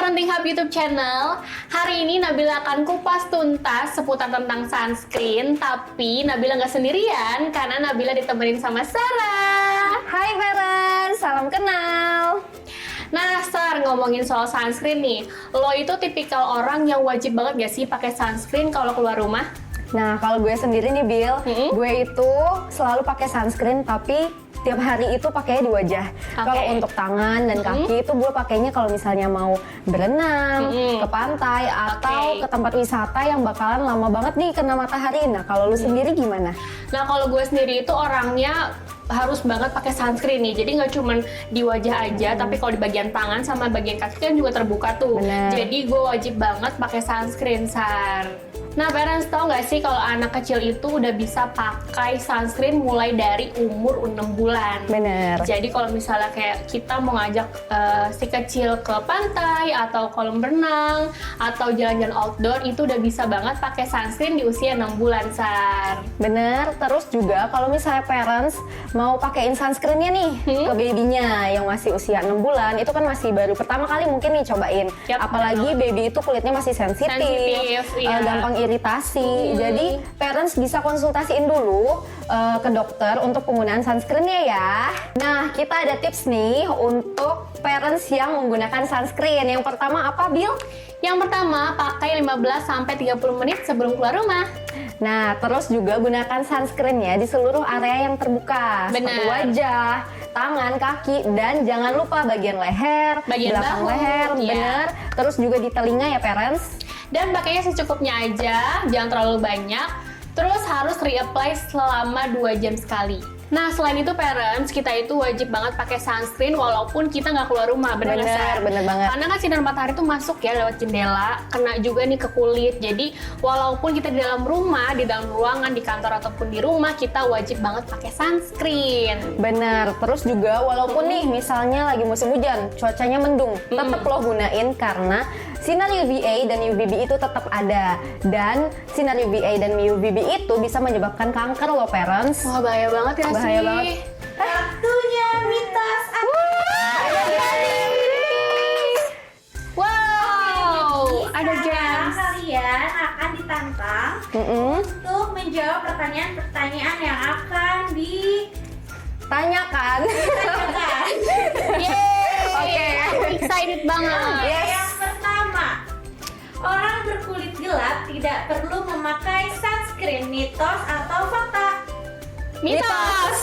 Parenting Hub YouTube channel. Hari ini Nabila akan kupas tuntas seputar tentang sunscreen. Tapi Nabila nggak sendirian karena Nabila ditemenin sama Sarah. Hai parents, salam kenal. Nah, Sar, ngomongin soal sunscreen nih. Lo itu tipikal orang yang wajib banget gak sih pakai sunscreen kalau keluar rumah? Nah, kalau gue sendiri nih Bill, gue itu selalu pakai sunscreen tapi tiap hari itu pakainya di wajah. Kalau untuk tangan dan kaki itu gue pakainya kalau misalnya mau berenang, ke pantai atau ke tempat wisata yang bakalan lama banget nih kena matahari. Nah, kalau lu sendiri gimana? Nah, kalau gue sendiri itu orangnya harus banget pakai sunscreen nih. Jadi nggak cuman di wajah aja, tapi kalau di bagian tangan sama bagian kaki kan juga terbuka tuh. Bener. Jadi gue wajib banget pakai sunscreen, Sar. Nah, parents tau nggak sih kalau anak kecil itu udah bisa pakai sunscreen mulai dari umur 6 bulan. Bener. Jadi kalau misalnya kayak kita mau ngajak si kecil ke pantai atau kolam renang atau jalan-jalan outdoor, itu udah bisa banget pakai sunscreen di usia 6 bulan, Sar. Bener, terus juga kalau misalnya parents mau pakein sunscreennya nih ke babynya yang masih usia 6 bulan, itu kan masih baru pertama kali mungkin nih cobain. Yap, Apalagi baby itu kulitnya masih sensitif, iya. gampang iritasi. Jadi parents bisa konsultasiin dulu ke dokter untuk penggunaan sunscreennya ya. Nah, kita ada tips nih untuk parents yang menggunakan sunscreen. Yang pertama apa, Bill? Yang pertama, pakai 15-30 menit sebelum keluar rumah. Nah, terus juga gunakan sunscreennya di seluruh area yang terbuka. Seperti Benar. wajah, tangan, kaki, dan jangan lupa bagian leher, Bagian belakang bahu, leher, iya. bener. Terus juga di telinga ya, parents. Dan pakainya secukupnya aja, jangan terlalu banyak. Terus harus reapply selama 2 jam sekali. Nah, selain itu parents, kita itu wajib banget pakai sunscreen walaupun kita nggak keluar rumah, bener nggak, Sar? Bener banget. Karena kan sinar matahari tuh masuk ya lewat jendela, kena juga nih ke kulit. Jadi walaupun kita di dalam rumah, di dalam ruangan, di kantor ataupun di rumah, kita wajib banget pakai sunscreen. Bener, terus juga walaupun nih misalnya lagi musim hujan, cuacanya mendung, tetap lo gunain karena sinar UVA dan UVB itu tetap ada. Dan sinar UVA dan UVB itu bisa menyebabkan kanker lo, parents. Wah, bahaya banget ya Bahaya sih. banget. Waktunya mitos Wow, ada Sekarang games. kalian akan ditantang untuk menjawab pertanyaan-pertanyaan yang akan Tanyakan. ditanyakan. Yeay, Oke. aku excited banget. Yang pertama, orang berkulit gelap tidak perlu memakai sunscreen, mitos atau fakta? Mitos.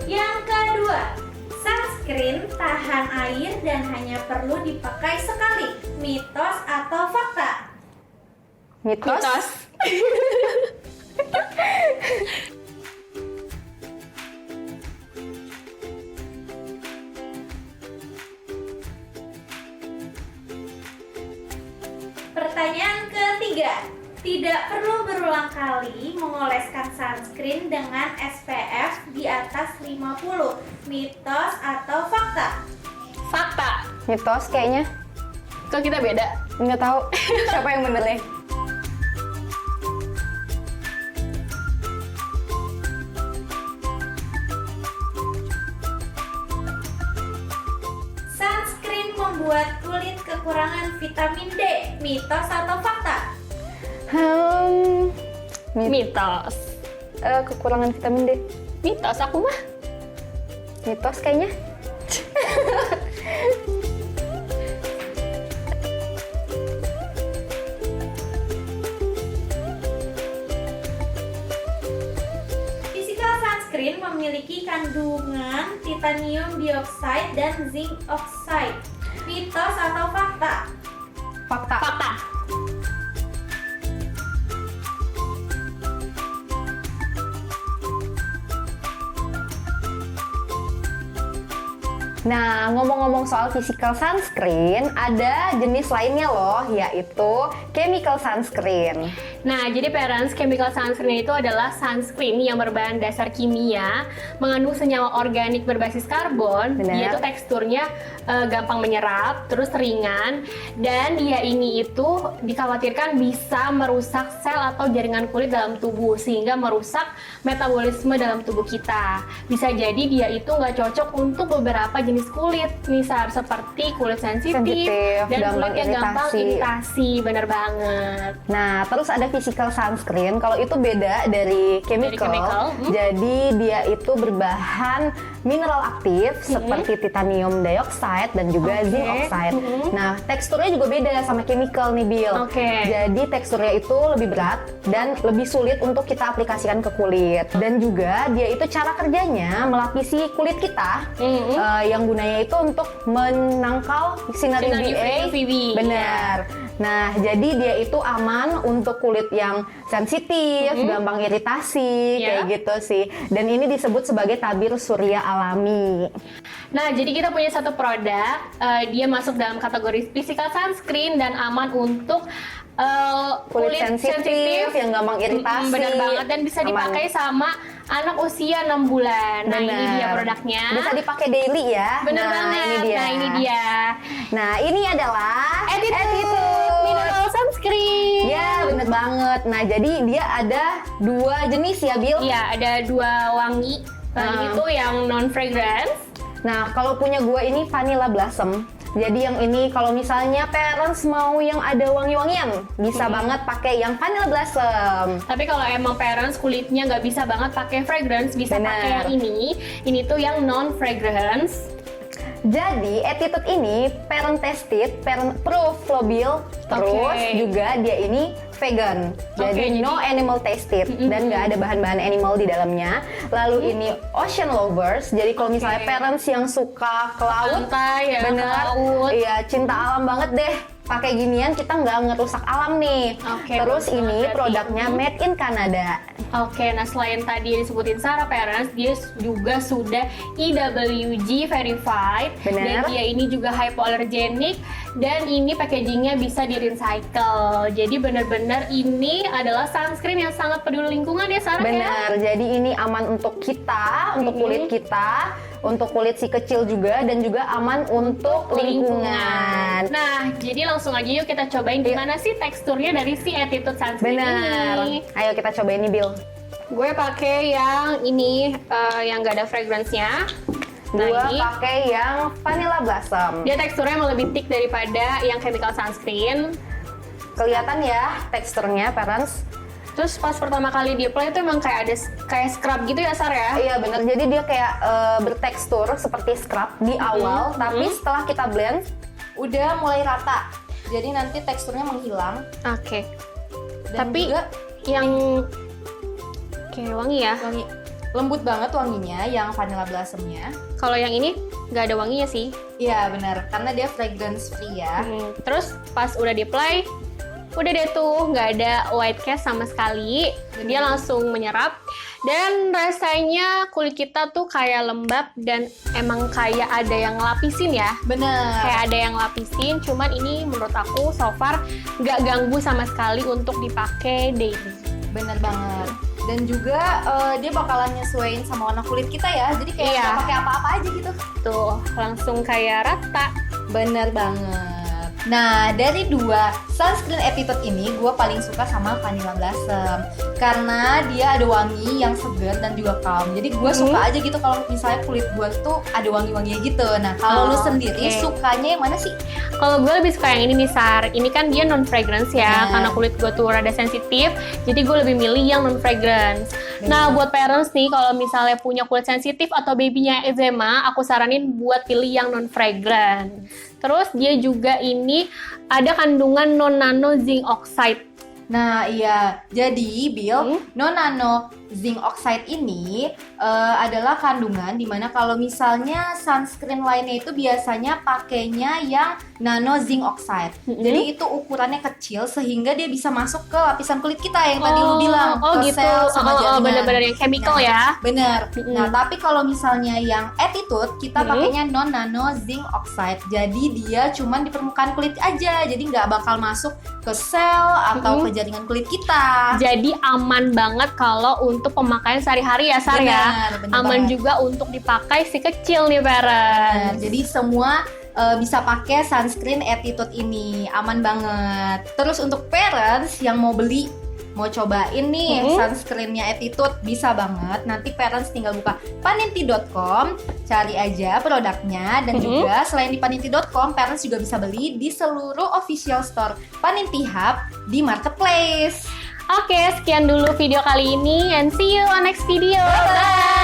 Yang kedua, sunscreen tahan air dan hanya perlu dipakai sekali, mitos atau fakta? Mitos. Pertanyaan ketiga, tidak perlu berulang kali mengoleskan sunscreen dengan SPF di atas 50, mitos atau fakta? Fakta. Mitos kayaknya. Kok kita beda? Nggak tahu siapa yang bener deh. Sunscreen membuat kulit kekurangan vitamin D, mitos atau fakta? Mitos. Kekurangan vitamin D. Mitos aku mah. Mitos kayaknya. Physical sunscreen memiliki kandungan titanium dioxide dan zinc oxide, mitos atau fakta? Fakta. Fakta. Nah, ngomong-ngomong soal physical sunscreen, ada jenis lainnya loh, yaitu chemical sunscreen. Nah, jadi parents, chemical sunscreen itu adalah sunscreen yang berbahan dasar kimia, mengandung senyawa organik berbasis karbon. Benar. Dia itu teksturnya gampang menyerap, terus ringan, dan dia ini itu dikhawatirkan bisa merusak sel atau jaringan kulit dalam tubuh, sehingga merusak metabolisme dalam tubuh kita. Bisa jadi dia itu nggak cocok untuk beberapa jenis kulit, misal seperti kulit sensitif dan kulit yang gampang iritasi. Bener banget. Nah, terus ada physical sunscreen. Kalau itu beda dari chemical. Jadi dia itu berbahan mineral aktif seperti titanium dioxide dan juga zinc oxide. Nah, teksturnya juga beda sama chemical nih, Bill. Jadi teksturnya itu lebih berat dan lebih sulit untuk kita aplikasikan ke kulit. Dan juga dia itu cara kerjanya melapisi kulit kita yang gunanya itu untuk menangkal sinar UVA. Benar. Nah, jadi dia itu aman untuk kulit yang sensitif, gampang iritasi, kayak gitu sih. Dan ini disebut sebagai tabir surya alami. Nah, jadi kita punya satu produk, dia masuk dalam kategori physical sunscreen dan aman untuk kulit sensitif yang gampang iritasi. Benar banget, dan bisa dipakai sama anak usia 6 bulan. Nah, ini dia produknya. Bisa dipakai daily ya. Benar banget. Ini dia. Nah, ini dia. Nah, ini adalah Attitude Mineral Sunscreen. Ya, bener banget. Nah, jadi dia ada 2 jenis ya, Bill? Iya, ada 2 wangi. Itu yang non fragrance. Nah, kalau punya gue ini Vanilla Blossom. Jadi yang ini kalau misalnya parents mau yang ada wangi-wangian, bisa banget pakai yang Vanilla Blossom. Tapi kalau emang parents kulitnya nggak bisa banget pakai fragrance, bisa pakai yang ini. Ini tuh yang non fragrance. Jadi Attitude ini parent tested, parent proof loh, Bill. Terus juga dia ini vegan. Jadi no animal tested dan nggak ada bahan-bahan animal di dalamnya. Lalu ini ocean lovers. Jadi kalau misalnya parents yang suka ke laut, iya, cinta alam banget deh. Pakai ginian kita nggak ngerusak alam nih. Terus ini produknya made in Canada. Nah selain tadi yang disebutin Sarah Parents, dia juga sudah EWG verified. Dan dia ini juga hypoallergenic, dan ini packagingnya bisa di recycle. Jadi benar-benar ini adalah sunscreen yang sangat peduli lingkungan ya, Sarah. Benar, jadi ini aman untuk kita, untuk kulit kita, untuk kulit si kecil juga, dan juga aman untuk lingkungan. Nah, jadi langsung aja yuk kita cobain gimana sih teksturnya dari si Attitude Sunscreen ini. Ayo kita cobain nih, Bill. Gue pakai yang ini, yang gak ada fragrance-nya. Gue pakai yang Vanilla Blossom. Dia teksturnya emang lebih thick daripada yang chemical sunscreen. Kelihatan ya teksturnya, parents. Terus pas pertama kali di apply itu emang kayak ada scrub gitu ya, Sar ya? Iya bener, jadi dia kayak bertekstur seperti scrub di awal, tapi setelah kita blend udah mulai rata. Jadi nanti teksturnya menghilang. Tapi juga yang kayak wangi ya? Wangi. Lembut banget wanginya yang Vanilla Blossom-nya. Kalau yang ini nggak ada wanginya sih. Iya benar, karena dia fragrance free ya. Terus pas udah di-apply, udah deh tuh nggak ada white cast sama sekali. Dia langsung menyerap. Dan rasanya kulit kita tuh kayak lembab dan emang kayak ada yang ngelapisin ya. Bener. Kayak ada yang ngelapisin, cuman ini menurut aku so far nggak ganggu sama sekali untuk dipakai daily. Bener banget. Dan juga dia bakalan nyesuaiin sama warna kulit kita ya. Jadi kayak nggak pakai apa-apa aja gitu. Tuh, langsung kayak rata. Bener banget. Nah, dari 2 sunscreen Attitude ini, gue paling suka sama Vanilla Blossom karena dia ada wangi yang segar dan juga calm. Jadi gue suka aja gitu kalau misalnya kulit gue tuh ada wangi-wanginya gitu. Nah, kalau lu sendiri sukanya yang mana sih? Kalau gue lebih suka yang ini nih, Sar. Ini kan dia non fragrance ya, karena kulit gue tuh rada sensitif. Jadi gue lebih milih yang non fragrance. Nah, buat parents nih, kalau misalnya punya kulit sensitif atau babynya eczema, aku saranin buat pilih yang non fragrance. Terus dia juga ini ada kandungan non nano zinc oxide. Nah iya, jadi Bill, non-nano zinc oxide ini adalah kandungan dimana kalau misalnya sunscreen lainnya itu biasanya pakainya yang nano zinc oxide. Jadi itu ukurannya kecil sehingga dia bisa masuk ke lapisan kulit kita yang tadi lu bilang, ke gitu. sel sama jaringan. Bener-bener yang chemical ya. Bener. Nah tapi kalau misalnya yang attitude kita pakainya non-nano zinc oxide. Jadi dia cuman di permukaan kulit aja, jadi nggak bakal masuk ke sel atau ke jaringan kulit kita. Jadi aman banget kalau untuk pemakaian sehari-hari ya Sar ya. Bener Aman banget. juga untuk dipakai si kecil nih parents. Nah, jadi semua bisa pakai sunscreen attitude ini, aman banget. Terus untuk parents yang mau beli, mau cobain nih sunscreennya attitude, bisa banget. Nanti parents tinggal buka paninti.com, cari aja produknya. Dan juga selain di paninti.com, parents juga bisa beli di seluruh official store Paninti Hub di marketplace. Oke, sekian dulu video kali ini and see you on next video. Bye.